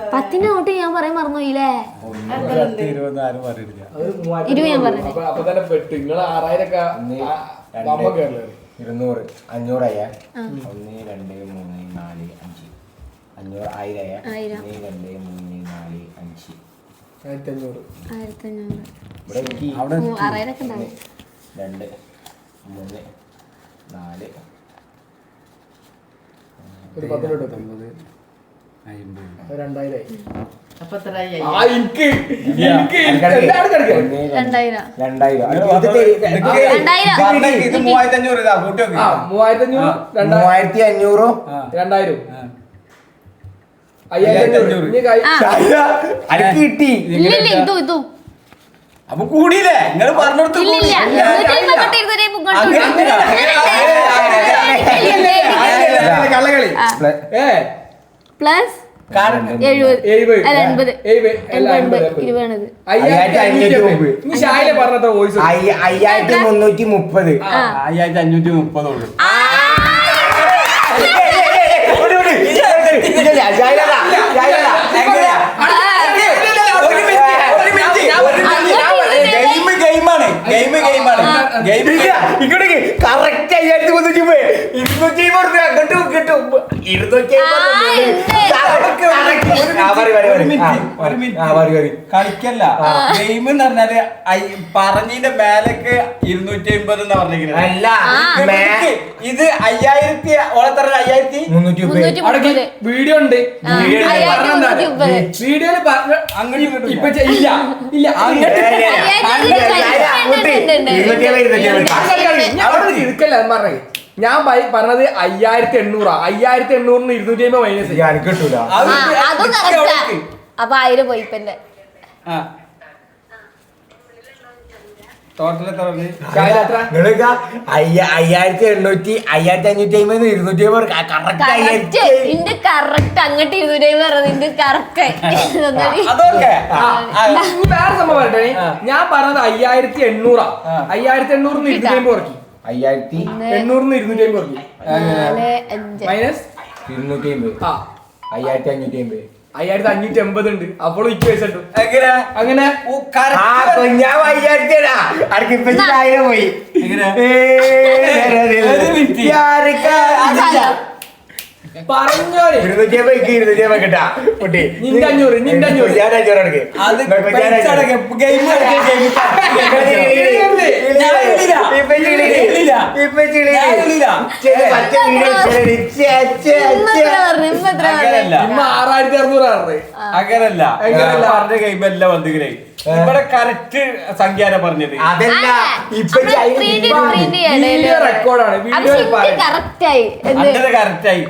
10 നോട്ട് ഞാൻ പറയാൻ മറന്നുപോയില്ലേ 20 ആരും പറഞ്ഞിട്ടില്ല. 20 ഞാൻ പറഞ്ഞു അപ്പൊ തന്നെ പെട്ട് നിങ്ങൾ 6000 ഒക്കെ 200 500 ആയ 1 2 3 4 5 500 1000 ആയ 1 2 3 4 5 1500 1500 ഇവിടെ എനിക്ക് 6000 ഒക്കെ ഉണ്ടാവും 2 3 4 ഒരു 10 2000 അപ്പൊ എത്രയായി? എനിക്ക് എന്താണ് കിടക്കുക 2000 ഇത് 3500 ഇതാ കൂട്ടി വെക്ക്. 3500 2500 2000 5500 ഇനി കൈ അനക്ക് കിട്ടി ഇല്ല ഇതു അപ്പൊ കൂടിയില്ലേ നിങ്ങൾ പറഞ്ഞോടത്ത് ഇല്ല കള്ളകളി പ്ലസ് 70 അല്ല 80 20 ഇനി ഷായില പറഞ്ഞ വോയിസ് 5330 5530 ഉള്ളൂ. കറക്റ്റ് 5330 അങ്ങോട്ടും കിട്ടും 250 കളിക്കല്ല ഗെയിം എന്ന് പറഞ്ഞാല് പറഞ്ഞതിന്റെ മേലേക്ക് 250 എന്നാ പറഞ്ഞിരിക്കുന്നത്. അല്ല ഇത് 5000 ഓളെത്ര 5330 വീഡിയോ ഉണ്ട് വീഡിയോയില് അങ്ങനെ ഇപ്പൊ ഇല്ല ഇല്ല ഇരിക്കല്ല പറഞ്ഞേ ഞാൻ പറഞ്ഞത് 5800 5800 250 മൈനസ് കിട്ടൂല അപ്പൊ 1000 പോയി ഇപ്പന്റെ ടോട്ടൽ എത്ര പറഞ്ഞു? 5800 5550 കറക്റ്റ് ഇന്റെ കറക്റ്റ് അങ്ങോട്ട് 250 പറഞ്ഞത് ഇന്റെ കറക്റ്റ് അതൊക്കെ വേറെ സംഭവം പറയട്ടെ ഞാൻ പറഞ്ഞത് 5800 5800 250 കുറക്കി 800 250 കുറക്കി മൈനസ് 5550 5550 ഉണ്ട് അപ്പോൾ ഇക്ക് പൈസ ഉണ്ട് എങ്ങനെ അങ്ങനെ പോയി പറഞ്ഞോര് 250 കിട്ടാ കുട്ടി നിന്റെ 500 നിന്റെ 500 ഞാൻ 500 എടുക്ക് അത് ഗെയിം അങ്ങനല്ല പറഞ്ഞ ഗെയിം എല്ലാം വന്നിങ്ങനെ ഇവിടെ കറക്റ്റ് സംഖ്യ പറഞ്ഞത്. അതല്ല ഇപ്പൊ വീഡിയോ റെക്കോർഡാണ്. വീഡിയോ കറക്റ്റ് ആയി അന്റെ കറക്റ്റ് ആയി.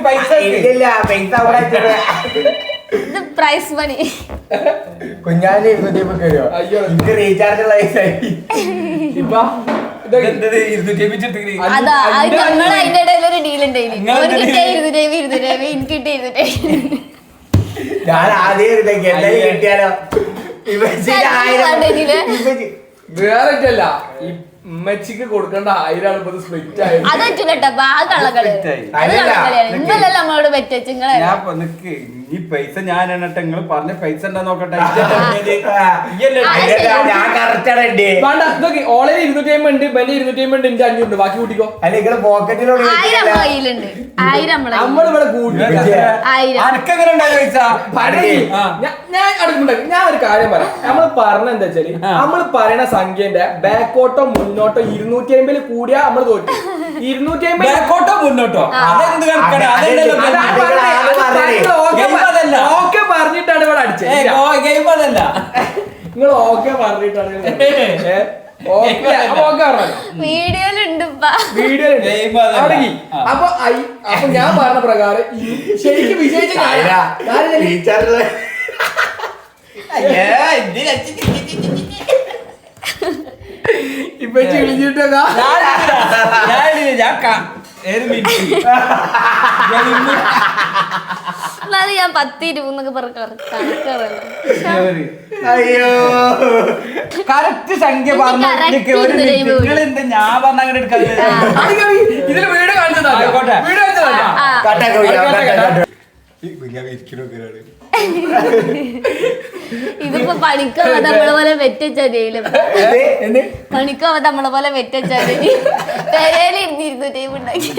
പൈസ പൈസ അവിടെ ഇത് പ്രൈസ് മണി. കുഞ്ഞാന്റെ 250 വരുമോ? അയ്യോ. എനിക്ക് റീചാർജ് ഉള്ള പൈസ ഇപ്പൊ അതാ അത് ഞങ്ങൾ അതിന്റെ ഇടയിൽ ഒരു ഡീൽ ഉണ്ടായില്ല. ഒരു കിട്ടിയ 200 എനിക്ക് കിട്ടിയ 200. ഞാൻ ആദ്യം എന്തായാലും കിട്ടിയാലോ വേറെ അല്ല ഈ ഉമ്മച്ചിക്ക് കൊടുക്കേണ്ട 1000 ഇപ്പൊ സ്പ്ലിറ്റ് ആയി. അത് പറ്റൂലട്ടപ്പാ, അത് കള്ളക്കളി. അത് കള്ളക്കളിയാണ്. ഇന്നലല്ല നമ്മളോട് പറ്റുവെച്ച് നിങ്ങളെ ഈ പൈസ ഞാൻ എന്നിട്ട് നിങ്ങൾ പറഞ്ഞ പൈസ ഉണ്ടോ നോക്കട്ടെ. ഞാൻ കറക്റ്റാണ് വേണ്ട നോക്കി ഓളെ 250 ഉണ്ട്, ബെന്റെ 250 ഉണ്ട്, എന്റെ 500 ഉണ്ട്. ബാക്കി കൂട്ടിക്കോ. അല്ല നിങ്ങള് പോക്കറ്റിലോട് 1000 നമ്മളെ കയ്യിലുണ്ട്. 1000 നമ്മളിവിടെ കൂട്ടി 1000. അനക്കെങ്ങനെ ഉണ്ടായി പൈസ? ഞാൻ അടുക്കുണ്ടാക്കി. ഞാൻ ഒരു കാര്യം പറയാം. നമ്മള് പറഞ്ഞ എന്താ വെച്ചാല് നമ്മള് പറയണ സംഖ്യന്റെ ബാക്കോട്ടോ മുന്നോട്ടോ 250 കൂടിയാ നമ്മള് തോറ്റു. 250 ബാക്കോട്ടോ മുന്നോട്ടോ അതെന്ത് കണക്കാണ്? ഓക്കെ പറഞ്ഞിട്ടാണ് ഇവിടെ അടിച്ചത്. ഗെയിം അതല്ല. നിങ്ങൾ ഓക്കെ പറഞ്ഞിട്ടാണ് വീഡിയോയിലുണ്ട് വീഡിയോ. അപ്പൊ ഞാൻ പറഞ്ഞ പ്രകാരം ശരിക്കും വിജയിച്ച റീചാർജ് ഇപ്പൊ വിളിച്ചിട്ടാ എന്നാലും ഞാൻ 10-20 കണക്കറല്ലോ. അയ്യോ കറക്റ്റ് സംഖ്യ പറഞ്ഞു. നിങ്ങൾ എന്താ ഞാൻ പറഞ്ഞ അങ്ങനെ എടുക്കാതെ ഇതില് വീട് കാണിച്ചതാ. ആയിക്കോട്ടെ. വീട് കാണിച്ചതാ. ഇതിപ്പോ പണിക്കോ നമ്മളെ പോലെ വെച്ചാല് പണിക്കോ നമ്മളെ പോലെ വെച്ചാല് പെരേല് 200 ഉണ്ടാക്കി.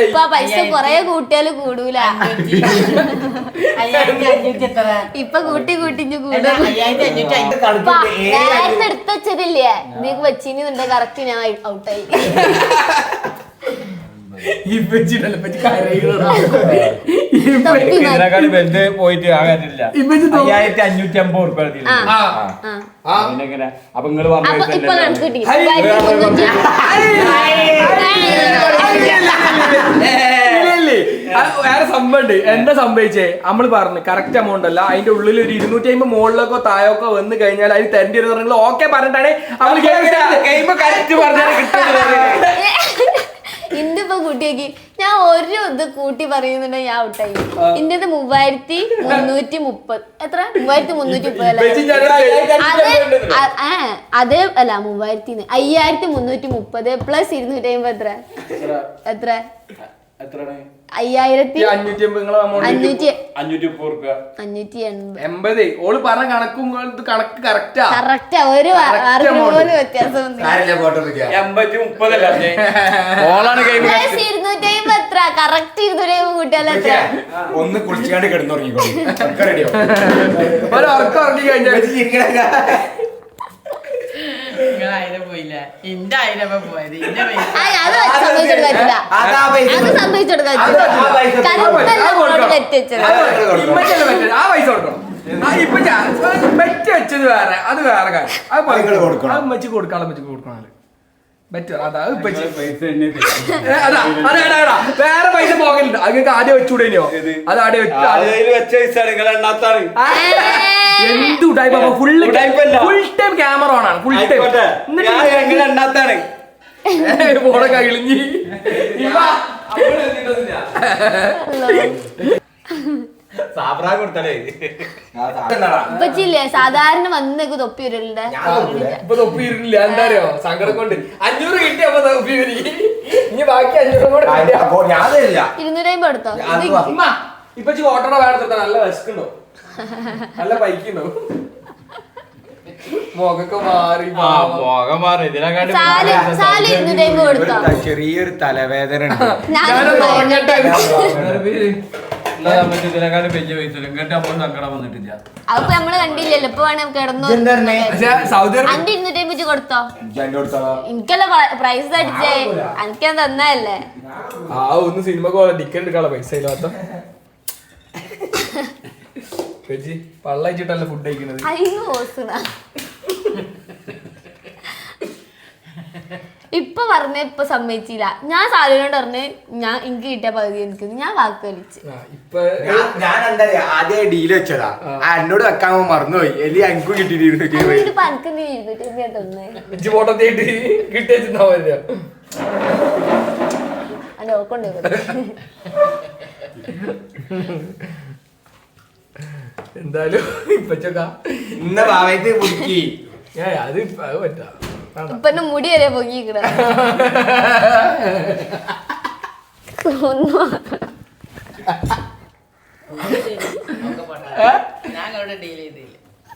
ഇപ്പൊ പൈസ കൊറേ കൂട്ടിയാല് കൂടൂല. ഇപ്പൊ കൂട്ടി കൂട്ടിഞ്ഞു കൂടും. നേരത്തെ എടുത്തച്ചതില്ലേ നീക്ക് വെച്ചിന്നുണ്ടെ കറക്റ്റ് ഞാൻ ഔട്ടായി. പോയിട്ട് ആകാനില്ല. 5550 ഉറുപ്പിക. അപ്പൊ നിങ്ങള് ഇപ്പൊ കണക്ക് കിട്ടി. വേറെ സംഭവമുണ്ട്. എന്താ സംഭവിച്ചേ? നമ്മള് പറഞ്ഞു കറക്റ്റ് എമൗണ്ട് അല്ല, അതിന്റെ ഉള്ളിൽ ഒരു 250 മുകളിലൊക്കെ താഴോക്കോ വന്ന് കഴിഞ്ഞാൽ അതിന് തരേണ്ടി വരുന്ന നിങ്ങൾ ഓക്കെ പറഞ്ഞിട്ടാണ് ഇന്നിപ്പോ കൂട്ടിയേക്ക് ഞാൻ ഒരു ഇത് കൂട്ടി പറയുന്നുണ്ടെ ഞാൻ ഔട്ടായി. ഇന്റത് 3330. എത്ര? 3330 അല്ലേ? അതേ അല്ല 5330 പ്ലസ് 250 എത്ര? 5580. ഓള് പറഞ്ഞ കണക്കും കണക്ക് കറക്റ്റാ. കറക്റ്റാ. ഒരു പോലും വ്യത്യാസം 250 എത്ര? കറക്റ്റ് 250 കൂട്ടിയാൽ എത്ര? ഒന്ന് കുളിച്ചാണ്ട് കിടന്നുറങ്ങിക്കോ. റെഡിയോ ഉറക്കം ഉറങ്ങി കഴിഞ്ഞാൽ പോയില്ല. എന്റെ ആയിരം പോയത് അത് സംഭവിച്ചെടുക്കാൻ സംഭവിച്ചെടുക്കാൻ ആ പൈസ കൊടുക്കണം. ഇപ്പൊ ഞാൻ ബെറ്റ് വെച്ചത് വേറെ, അത് വേറെ കാര്യം. അത് മച്ചി കൊടുക്കണം, മച്ചിക്ക് കൊടുക്കണം. ബെറ്റർ അതാ വേറെ പൈസ പോകലുണ്ട്. അത് ആദ്യം വെച്ചുകൂടെയോ? അത് ആദ്യം എന്തുണ്ടായി ഫുൾ ടൈം ക്യാമറ ഓൺ ആണ്. ഫുൾ ടൈം പോടെ കിളിഞ്ഞി ഇപ്പച്ചില്ലേ സാധാരണ വന്നേക്ക് തൊപ്പി വരലുണ്ട്. ഇപ്പൊ തൊപ്പി ഇരുന്നില്ല. എന്താ അറിയോ? സങ്കടം കൊണ്ട് 500 കിട്ടിയപ്പോ തൊപ്പി വരി. ഇനി ബാക്കി 500 കൂടെ 250 എടുത്തോ? ഇപ്പൊ ഓട്ടണ വേണം. നല്ല വിശക്കുണ്ടോ? നല്ല പൈക്കുണ്ടോ? മുഖൊക്കെ മാറി ചെറിയൊരു തലവേദന. ഇതിനെക്കാളും വലിയ പൈസ ഇങ്ങോട്ട് നമ്മൾ സങ്കടം വന്നിട്ടില്ല. അതിപ്പോ നമ്മള് കണ്ടില്ലല്ലോ, ഇപ്പൊ വേണം കിടന്നു. പക്ഷെ സൗദി അറേബ്യ അന്റെ 250 കൊടുത്തോ? എനിക്കല്ല പ്രൈസ് അടിച്ചേ, എനിക്ക് തന്നല്ലേ. ഒന്ന് സിനിമക്ക് പോലെ ടിക്കറ്റ് എടുക്കാനുള്ള പൈസ ഇല്ലാത്ത പള്ളയിച്ചിട്ടല്ല ഫുഡ് കഴിക്കുന്നത്. അയ്യോ ഓസുണ ഇപ്പൊ പറഞ്ഞ ഇപ്പൊ സമ്മതിച്ചില്ല. ഞാൻ സാലിനോട് പറഞ്ഞ് ഞാൻ എനിക്ക് കിട്ടിയ പകുതി എനിക്ക് ഞാൻ വാക്ക് വലിച്ചു. ഞാൻ എന്താ പറയാ ആദ്യം ഡീല് വെച്ചതാ, എന്നോട് വെക്കാൻ മറന്നുപോയി. എലി എനിക്കും കിട്ടിയിട്ട് തന്നേ ഫോട്ടോ കിട്ടിയാ മതിയോ? നോക്കണ്ടേ എന്തായാലും ഇപ്പച്ചക്ക ഇന്ന ഭാവത്ത് മുടുക്കി അത് പറ്റാ. ഇപ്പൊ മുടി വരെ പൊങ്ങിക്കണ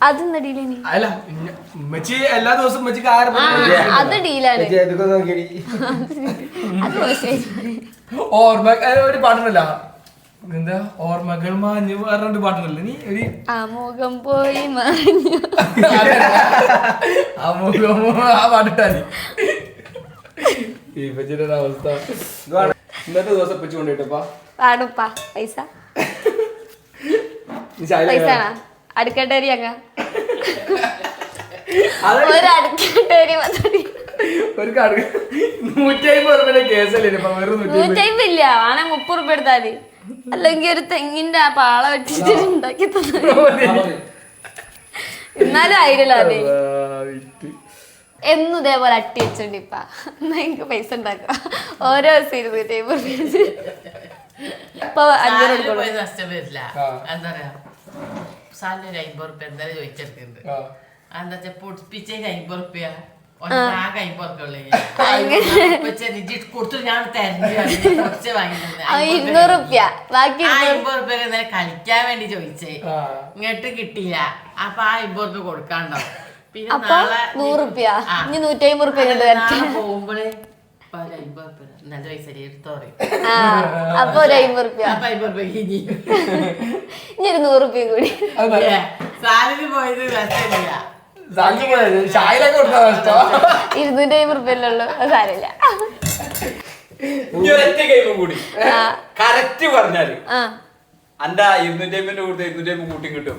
അതെന്താ ഡീലാണ്? അല്ല ഉമ്മച്ചി എല്ലാ ദിവസവും ഉമ്മച്ചിക്ക് അത് ഡീലാണ്. അത് ഓർമ്മ ഒരു പാട്ടുണ്ടല്ല, എന്താ ഓർമ്മകൾ മാഞ്ഞു പറഞ്ഞ പാട്ടുണ്ടല്ലോ നീ ഒരു മുഖം പോയി മാഞ്ഞു ആ പാട്ടിട്ടാണ് ഇപ്പച്ചിന്റെ അവസ്ഥ. ഇന്നത്തെ ദിവസം ഇപ്പച്ചി കൊണ്ടുപോയിട്ടപ്പാ പാടുപ്പാ പൈസ പൈസ അടുക്കട്ടേരി അങ്ങ ഒരു അടുക്കട്ടേരി ഒരു 150 കേസല്ലേ? 150 ഇല്ല, ആണെ 30 റുപ്യ എടുത്താല്. അല്ലെങ്കിൽ ഒരു തെങ്ങിന്റെ ആ പാള വെച്ചിട്ട് ഉണ്ടാക്കി എന്നാലും ആയിരല്ലോ അതെ. എന്നും ഇതേപോലെ അട്ടി വെച്ചോണ്ട് ഇപ്പ എന്നാ എനിക്ക് പൈസ ഉണ്ടാക്കാം. ഓരോ ദിവസം 250 ഇപ്പൊ 500 എടുക്കണം. നഷ്ടം വരില്ല. എന്താ പറയാ, സാലിന് 50 റുപ്യ എന്തായാലും ചോദിച്ചെടുക്കുന്നുണ്ട്. എന്താ വെച്ചാ പൊടിപ്പിച്ചേ 50 റുപ്യ ആകെ 50 കൊടുത്തു. ഞാൻ 200 റുപ്യ ബാക്കി 50 റുപ്യ കളിക്കാൻ വേണ്ടി ചോദിച്ചേ, ഇങ്ങോട്ട് കിട്ടിയില്ല. അപ്പൊ ആ 50 റുപ്യ കൊടുക്കാണ്ടോ. പിന്നെ നാളെ 100 റുപ്യ ഇനി 150 റുപ്യ പോകുമ്പോഴേ 50 റുപ്യ നല്ല പൈസ എടുത്തോ പറയും. അപ്പൊ ഒരു 50 റുപ്യ അപ്പൊ 50 റുപ്യ ഇനി ഒരു 100 റുപ്യ കൂടി. സാലിന് പോയത് രസമില്ല. 250 റുപ്യല്ലുള്ളൂ, അത് സാരമില്ല. കറക്റ്റ് പറഞ്ഞാല് അന്റെ 250 കൊടുത്ത 250 കൂട്ടി കിട്ടും.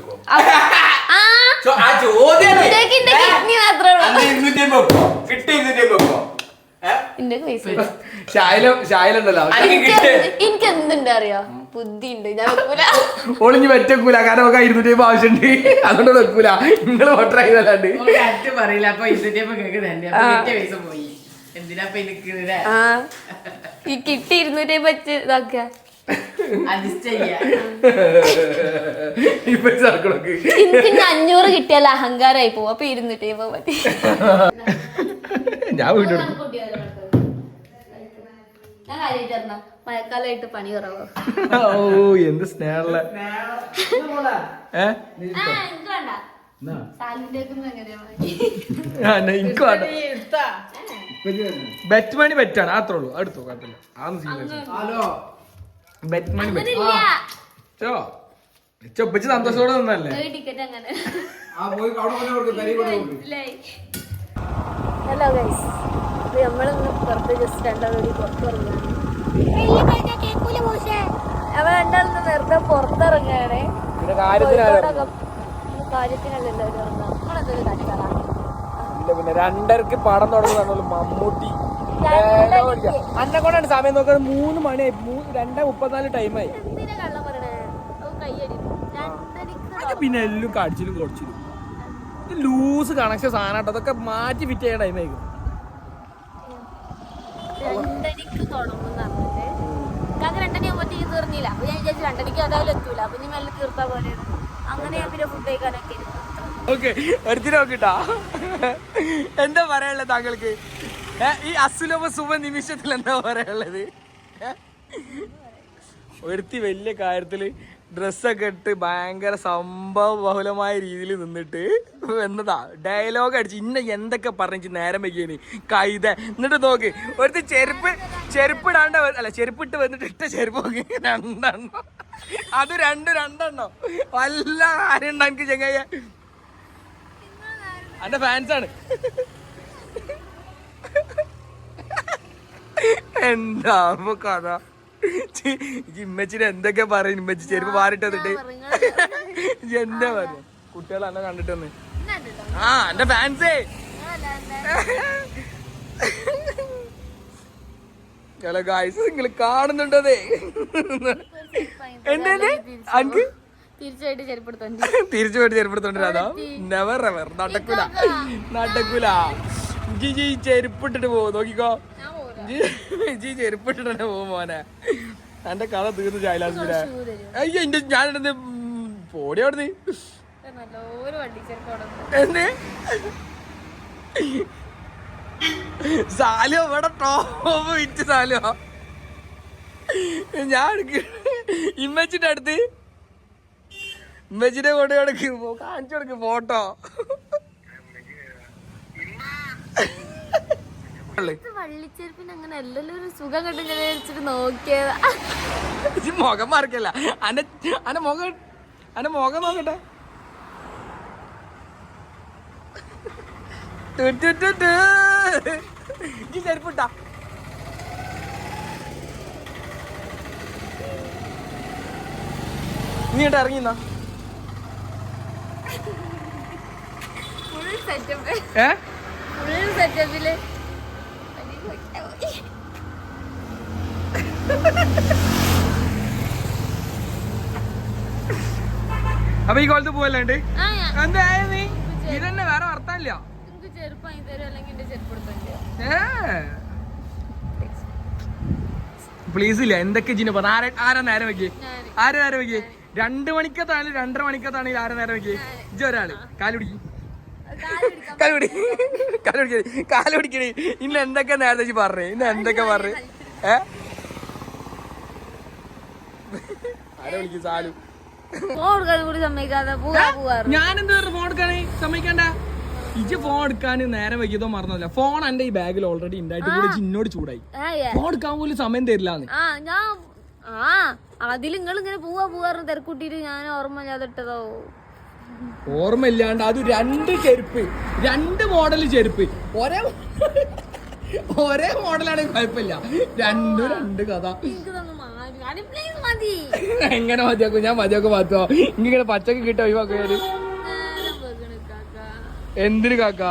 കിഡ്നി മാത്രമേ ഉള്ളൂ. 250 വെക്കോ കിട്ടി 250 വെക്കോ എനിക്ക് എന്തുണ്ട് അറിയോ, ബുദ്ധി ഉണ്ട്. ഞാൻ വെക്കൂല, ഒളിഞ്ഞ് വെച്ചേക്കൂല. കാരണം നമുക്ക് 250 ആവശ്യമുണ്ട്, അതുകൊണ്ട് വെക്കൂല. നിങ്ങൾ വോട്ടർ ചെയ്തല്ലാണ്ട് പറയില്ല. അപ്പൊ 250 കേൾക്കുന്നുണ്ട്. പൈസ പോയി. എന്തിനാ ഈ കിട്ടി 250 വെച്ച് ഇതാക്കുക അഡ്ജസ്റ്റ് ചെയ്യാ. എനിക്ക് 500 കിട്ടിയാൽ അഹങ്കാരമായി പോവും. അപ്പൊ 250 മതി. ഞാൻ വീട്ടിൽ മഴക്കാലമായിട്ട് പണി കുറവോ? ഓ എന്ത് സ്നേഹമുള്ള എനിക്ക് വേണ്ട. ബെറ്റ് മണി ബെറ്റാണ്, അത്രേ ഉള്ളൂ. അടുത്തോ കുഴപ്പമില്ല. ബെറ്റ് മണി ബെറ്റ് സന്തോഷത്തോടെ നിന്നല്ലേ. ഹലോ ഗൈസ്, നമ്മളിന്ന് പുറത്ത് ജസ്റ്റ് രണ്ടാളുകൂടി പുറത്തിറങ്ങുകയാണ്. അവ രണ്ടാളൊന്ന് വെറുതെ പുറത്തിറങ്ങുകയാണ്. കാര്യത്തിനല്ലല്ലോ നമ്മളെന്തൊരു കച്ചറ. പിന്നെ 2:30 പടം തുടങ്ങുന്ന മമ്മൂട്ടി അന്നെ കൊണ്ടാണ് സമയം നോക്കുന്നത്. 3 മണിയായി, 2:34 ടൈമായി. പിന്നെ എല്ലാം കടിച്ചിലും കുറച്ചിലും ലൂസ് കണക്ഷൻ സാധനം അതൊക്കെ മാറ്റി ഫിറ്റ് ചെയ്യാൻ ടൈമായിരിക്കും. 2:00 തുടങ്ങുന്ന 2:00 ആകുമ്പോഴത്തേക്ക് തീർന്നില്ല. അപ്പൊ ഞാൻ വിചാരിച്ചു 2:00 അതായാലും എത്തൂല. അപ്പൊ ഇനി മെല്ലെ തീർത്താ പോലെയാണ്. അങ്ങനെ ഞാൻ പിന്നെ ഫുഡ് കഴിക്കാനൊക്കെ ഓക്കെ എടുത്തി നോക്കിട്ടാ. എന്താ പറയാനുള്ളത് താങ്കൾക്ക്? ഈ അസുലഭ ശുഭ നിമിഷത്തിൽ എന്താ പറയാനുള്ളത്? ഒരുത്തി വലിയ കാര്യത്തില് ഡ്രസ്സൊക്കെ ഇട്ട് ഭയങ്കര സംഭവ ബഹുലമായ രീതിയിൽ നിന്നിട്ട് എന്നതാ ഡയലോഗ് അടിച്ച് ഇന്ന എന്തൊക്കെ പറഞ്ഞു നേരം വയ്ക്കേന് കൈത എന്നിട്ട് നോക്ക് ഒരുത്തി ചെരുപ്പിടാണ്ട് അല്ല ചെരുപ്പിട്ട് വന്നിട്ട് ഇട്ട ചെരുപ്പ് നോക്കി രണ്ടെണ്ണോ അത് രണ്ടെണ്ണോ വല്ല കാര്യം ഉണ്ടോ എനിക്ക് ചെങ്ങയ്യ എന്റെ ഫാൻസാണ് എന്താ കഥ ഇമ്മച്ചിന് എന്തൊക്കെ പറയും ഇമ്മച്ചി ചെരുപ്പ് മാറിട്ട് വന്നിട്ട് എന്താ പറഞ്ഞു കുട്ടികൾ എന്നെ കണ്ടിട്ടൊന്ന് ആ എന്റെ ഫാൻസേ ഹലോ ഗായ്സ് നിങ്ങൾ കാണുന്നുണ്ടതേ എന്നെ അനക്ക് തിരിച്ചുപോയിട്ട് ചെരുപ്പെടുത്തോണ്ടിരാ നെവർ എവർ നടക്കൂല ജി ചെരുപ്പിട്ടിട്ട് പോകും നോക്കിക്കോ ജി ചെരുപ്പിട്ടിട്ട് തന്നെ പോകും മോനെ എന്റെ കഥ തീർന്നു ചായലാസില അയ്യോ എന്റെ ഞാനെന്ത് പോടി അവിടുന്ന് എന്ത് സാലോ ഇവിടെ ടോപ്പ് വിറ്റ് സാലോ ഞാൻ ഇമ്മച്ചിന്റെ അടുത്ത് ഇമ്മച്ചിന്റെ കൂടെ കാണിച്ചു കൊടുക്ക് ഫോട്ടോ വള്ളിച്ചെരുപ്പിന് അങ്ങനെ എല്ലാം ഒരു സുഖം കിട്ടും നോക്കിയതാ മുഖം മറക്കല്ല അന്റെ മുഖം നോക്കട്ടെ ചെരുപ്പിട്ടാ നീ ഇട്ട് ഇറങ്ങിന്നാ സെറ്റപ്പില് അപ്പൊ ഈ കോലത്ത് പോവല്ലാണ്ട് എന്തായ നീ ഇതന്നെ വേറെ വർത്താനില്ല പ്ലീസ് ഇല്ല എന്തൊക്കെ ജിന പറ ആരാ നേരം വെക്കേ ആരാ നേരം വെക്കേ 2 മണിക്കത്താണെങ്കിലും 2:30 മണിക്കത്താണെങ്കിലും ആരാ നേരം വെക്കേ ഇജ്ജ് ഒരാള് കാലുപിടിക്കണേ ഇന്ന് എന്തൊക്കെ നേരത്തെ പറഞ്ഞേ ഇന്ന് എന്തൊക്കെ പറഞ്ഞേ ആരാ വിളിക്കും സാലു ഞാനെന്ത് ഫോൺ എടുക്കാന് സമ്മതിക്കണ്ട ഇജ്ജ് ഫോൺ എടുക്കാൻ നേരം വൈകിയതോ മറന്നില്ല ഫോൺ എന്റെ ഈ ബാഗിൽ ഓൾറെഡി ഉണ്ടായിട്ട് കൂടെ ഇന്നോട് ചൂടായി ഫോൺ എടുക്കാൻ പോലും സമയം തരില്ലാന്ന് അതിൽ നിങ്ങൾ ഇങ്ങനെ പോവാറ് തിരക്കൂട്ടിട്ട് ഞാൻ ഓർമ്മയില്ലാതിട്ടതോ ഓർമ്മയില്ലാണ്ട് അത് 2 ചെരുപ്പ് 2 മോഡൽ ചെരുപ്പ് ഒരേ മോഡലാണെങ്കിൽ കുഴപ്പമില്ല 2 കഥ എങ്ങനെ മതിയാക്കും ഞാൻ മതിയാക്കും മാറ്റോ ഇങ്ങനെ പച്ചക്ക് കിട്ടോ ഒഴിവാക്കിയാല് എന്തിന് കാക്ക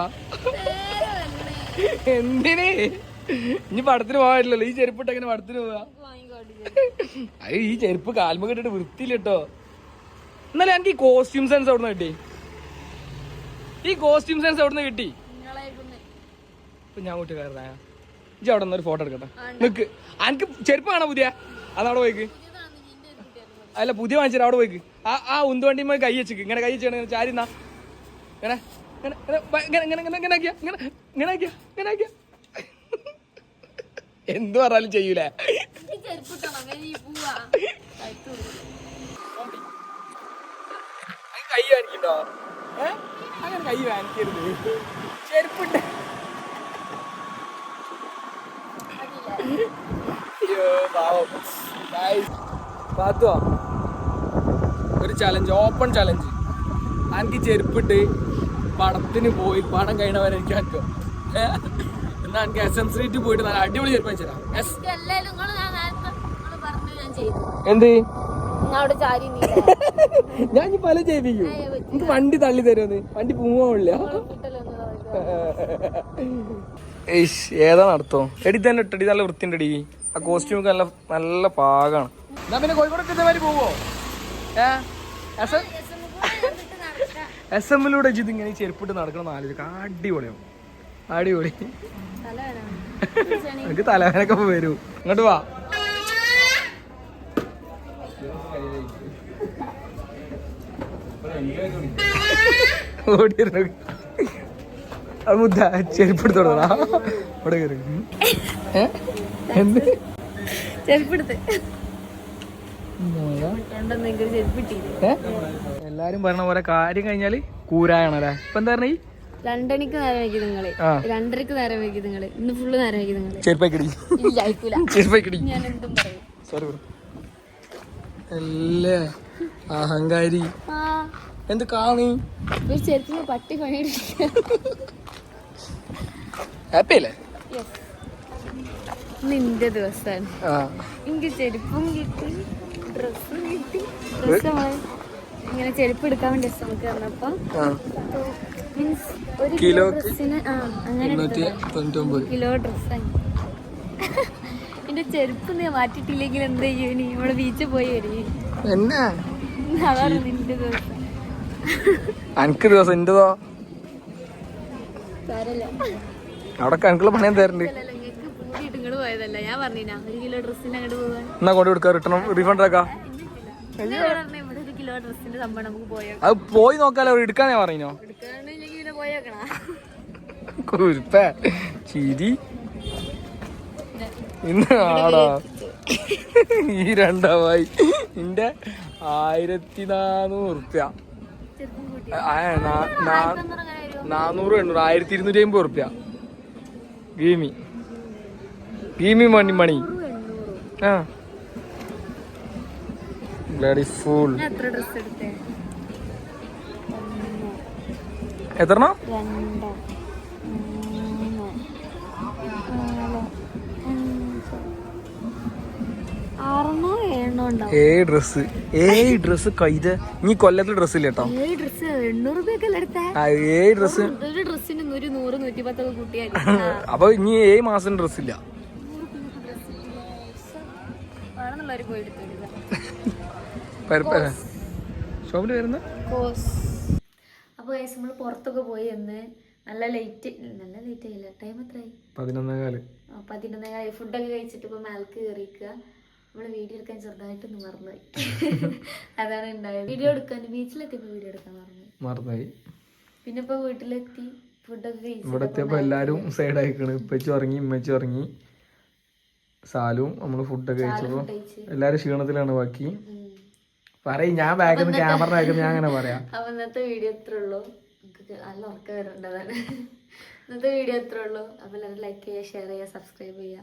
എന്തിന് ഇനി പടത്തിന് പോകാനില്ലല്ലോ ഈ ചെരുപ്പിട്ട് എങ്ങനെ പടത്തിന് പോവാ ഈ ചെരുപ്പ് കാൽമ കിട്ടിട്ട് വൃത്തിയില്ല കേട്ടോ എന്നാലും എനിക്ക് ഈ കോസ്റ്റ്യൂം സെൻസ് എവിടുന്ന് കിട്ടി കിട്ടി ഇപ്പൊ ഞാൻ കൂട്ടുകാരനാ ഇജ്ജ് അവിടെ ഒരു ഫോട്ടോ എടുക്കട്ടെ നിക്ക് എനിക്ക് ചെരുപ്പ് കാണാ പുതിയ അതവിടെ പോയിക്ക് അല്ല പുതിയ വാങ്ങിച്ചാൽ അവിടെ പോയിക്ക് ആ ഉന്തുവണ്ടിമ്മ കൈ വെച്ചിക്ക് ഇങ്ങനെ കൈ വെച്ചാണ് ചാരിന്നാ ഇങ്ങനെ എന്ത് പറഞ്ഞാലും ചെയ്യൂലേ കൈ കാണിക്കണ്ടോ അങ്ങനെ കൈ കാണിക്കരുത് ചെരുപ്പിട്ട് പാത്തോ ഒരു ചലഞ്ച് ഓപ്പൺ ചലഞ്ച് എനിക്ക് ചെരുപ്പിട്ട് പടത്തിന് പോയി പടം കഴിയണവരെ എനിക്ക് പറ്റുമോ എന്നാ എനിക്ക് SM സ്ട്രീറ്റ് പോയിട്ട് നല്ല അടിപൊളി ചെരുപ്പ് വെച്ചരാം എന്ത് ഞാൻ പല ചെയ്യിപ്പിക്കും എനിക്ക് വണ്ടി തള്ളി തരുമെന്ന് വണ്ടി പോവാനില്ല ഏതാ നടത്തോ എടി തന്നെ ഇട്ടടി നല്ല വൃത്തിണ്ടടി ആ കോസ്റ്റ്യൂം നല്ല നല്ല പാകാണ് ഞാൻ പിന്നെ കോഴിക്കോടൊക്കെ ഇതേമാതിരി പോവോ SM-ലൂടെ ഇത് ഇങ്ങനെ ചെരുപ്പിട്ട് നടക്കണം ആലോചിക്ക അടിപൊളിയാവും അടിപൊളി എനിക്ക് തലവേനൊക്കെ വരൂ ഇങ്ങോട്ട് വാ ഓടിയിരുന്നു മുദ്ദ ചെരുപ്പെടുത്തോടാ ഇവിടെ കയറി എന്ത് ചെരുപ്പെടുത്ത് ഇട്ടോണ്ടെന്തെങ്കിലും ചെരുപ്പ് ഇട്ടില്ലേ? എല്ലാരും പറഞ്ഞ പോലെ കാര്യം കഴിഞ്ഞാല് കൂരായാണല്ലേ. ഇപ്പൊ എന്താ പറഞ്ഞ 2 മണിക്ക് നേരം വൈകി നിങ്ങള്, 2:30 നേരം വൈകി നിങ്ങള്, ഇന്ന് ഫുള്ള് നേരം വൈകി നിങ്ങള്. ചെരുപ്പക്കടി ഇല്ല അയക്കൂല, ചെരുപ്പക്കടി ഞാൻ എന്തും പറയും. സോറി അല്ലേ അഹങ്കാരി ആ എന്ത് കാണി ഒരു ചെരുപ്പിന് പട്ടി പണിയെടുക്കുക. ഹാപ്പി അല്ലേ? നിന്റെ ദിവസമാണ്. എനിക്ക് ചെരുപ്പും കിട്ടി, ഡ്രസ്സും കിട്ടി. ഡ്രസ്സ് നമ്മള് ഇങ്ങനെ ചെരുപ്പ് എടുക്കാൻ വേണ്ടി നമുക്ക് തന്നപ്പോ മീൻസ് ഒരു കിലോ ഡ്രസ്സിന് അങ്ങനെ കിലോ ഡ്രസ്സായി. എന്റെ ചെരുപ്പ് നീ മാറ്റിട്ടില്ലെങ്കിൽ എന്ത് ചെയ്യും? ഇനി നമ്മള് ബീച്ചിൽ പോയി വരും. അതാണ് നിന്റെ ദിവസം. എനിക്ക് ദിവസം എന്റേതോ സാരല്ല, അവിടെ കണക്കുള്ള പണിയാൻ തരണ്ട്. പൂടിയിട്ട് ഇങ്ങോട്ട് പോയതല്ല. ഞാൻ പറഞ്ഞിനാ 1 കിലോ ഡ്രസ്സിന് അങ്ങോട്ട് പോകാൻ. എന്നാ കൊണ്ട് കൊടുക്കാം, റിട്ടേൺ റീഫണ്ട് ആക്കാം. ഇവിടെ 1 കിലോ ഡ്രസ്സിന്റെ സംഭവം നമുക്ക് പോയേക്കാം. അത് പോയി നോക്കാലോ, എടുക്കാനേ പറഞ്ഞോ. എടുക്കാനില്ലെങ്കിൽ പിന്നെ പോയേക്കണ കുരുപ്പ ചിരി ഇന്ന് ആടാ ഈ രണ്ടാമായി ഇന്റെ 1400 ഉറുപ്പ്യ 400 800 1250 ഉറുപ്പ്യ ഗീമി മണി ആ ബ്ലഡി ഫുൾ. എത്ര ഡ്രസ് എടുത്തേ? എത്ര? 2 3 4 5 ഏഴ് ഡ്രസ് കൈത നീ കൊല്ലത്തിലെ ഡ്രസ് ഇല്ല കേട്ടോ. 7 ഡ്രസ് 800 രൂപയൊക്കെ എടുത്തേ. 7 ഡ്രസ് ഒരു ഡ്രസ്സിന് 100 110 ഒക്കെ കൂട്ടിയാൽ അപ്പൊ ഇനി 7 മാസം ഡ്രസ് ഇല്ല. വേണമെന്നുള്ളവര് പോയി എടുത്തു. ഷോപ്പിൽ വരുന്ന അപ്പൊ നമ്മൾ പുറത്തൊക്കെ പോയി എന്ന് നല്ല ലേറ്റ് ആയില്ല. ടൈം എത്രയായി? 11:15. 11:15. ഫുഡൊക്കെ കഴിച്ചിട്ട് ഇപ്പൊ മേൽക്ക് കയറിക്കുക. നമ്മള് വീഡിയോ എടുക്കാൻ ചെറുതായിട്ടൊന്ന് മറന്നുപോയി. അതാണ് ഉണ്ടായത്. വീഡിയോ എടുക്കാൻ ബീച്ചിലെത്തിയപ്പോ വീഡിയോ എടുക്കാൻ മറന്നുപോയി. പിന്നെ ഇപ്പൊ വീട്ടിലെത്തി ഫുഡൊക്കെ കഴിച്ചു. ഇവിടെ എത്തിയപ്പോ എല്ലാരും സൈഡ് ആയിക്കണ്. ഇപ്പച്ചി ഉറങ്ങി, ഇമ്മച്ചി ഉറങ്ങി, സാലും നമ്മള് ഫുഡൊക്കെ കഴിച്ചപ്പോ എല്ലാരും ക്ഷീണത്തിലാണ്. ബാക്കി പറയും, ഞാൻ ബാക്കിൽ ക്യാമറ ബാക്കിൽ ഞാൻ അങ്ങനെ പറയാം. അപ്പൊ ഇന്നത്തെ വീഡിയോ ഇത്രേ ഉള്ളൂ. നല്ല ഉറക്കം വരേണ്ടതാണ്. ഇന്നത്തെ വീഡിയോ ഇത്രേ ഉള്ളൂ. അപ്പൊ എല്ലാവരും ലൈക്ക് ചെയ്യുക, ഷെയർ ചെയ്യുക, സബ്സ്ക്രൈബ് ചെയ്യുക.